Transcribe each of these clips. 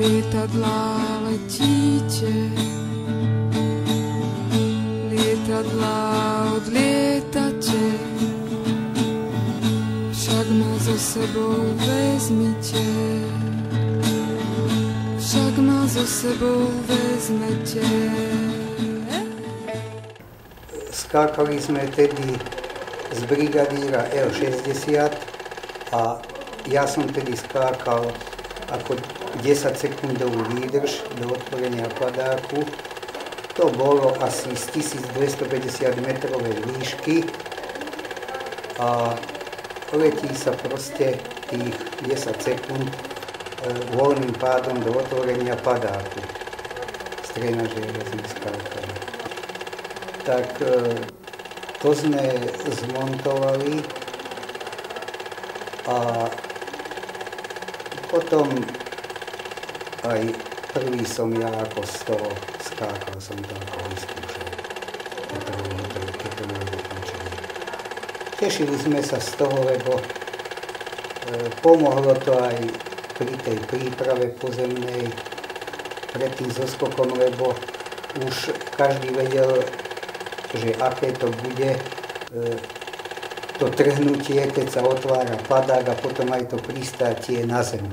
Lietadlá letíte, lietadlá odlietate, však ma so sebou vezmite, však ma so sebou vezmete. Skákali sme tedy z brigadíra L60 a ja som tedy skákal ako 10-sekundovú výdrž do otvorenia padáku. To bolo asi z 1250 metrovej výšky a letí sa proste tých 10 sekúnd voľným pádom do otvorenia padáku. Z trenažéra sme skákali. Tak to sme zmontovali a potom aj prvý som ja ako z toho skákal, som to ako vyskúšal. Keď to bolo dokončené. Tešili sme sa z toho, lebo pomohlo to aj pri tej príprave pozemnej pred tým zoskokom, lebo už každý vedel, že aké to bude to trhnutie, keď sa otvára padák a potom aj to pristátie na zem.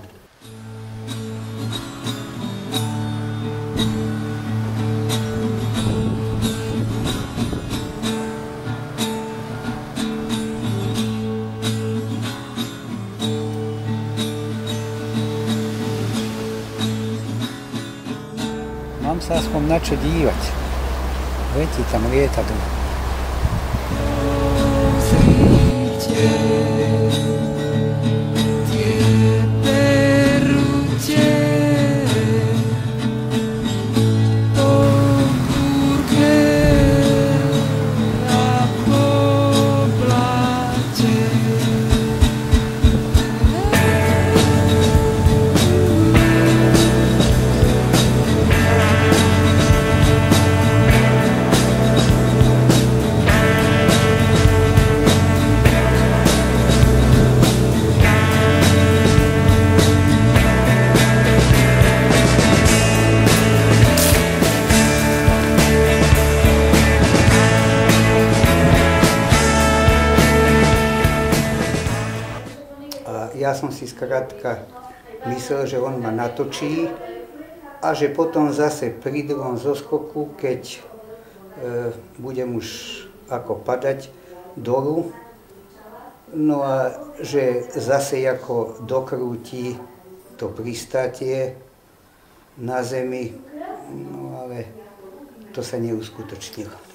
Mám sa aspoň na čo dívať. Letí tam lietadlo. Ja som si skrátka myslel, že on ma natočí a že potom zase pri druhom zoskoku, keď budem už ako padať dolu, no a že zase ako dokrúti to pristátie na zemi, no ale to sa neuskutočnilo.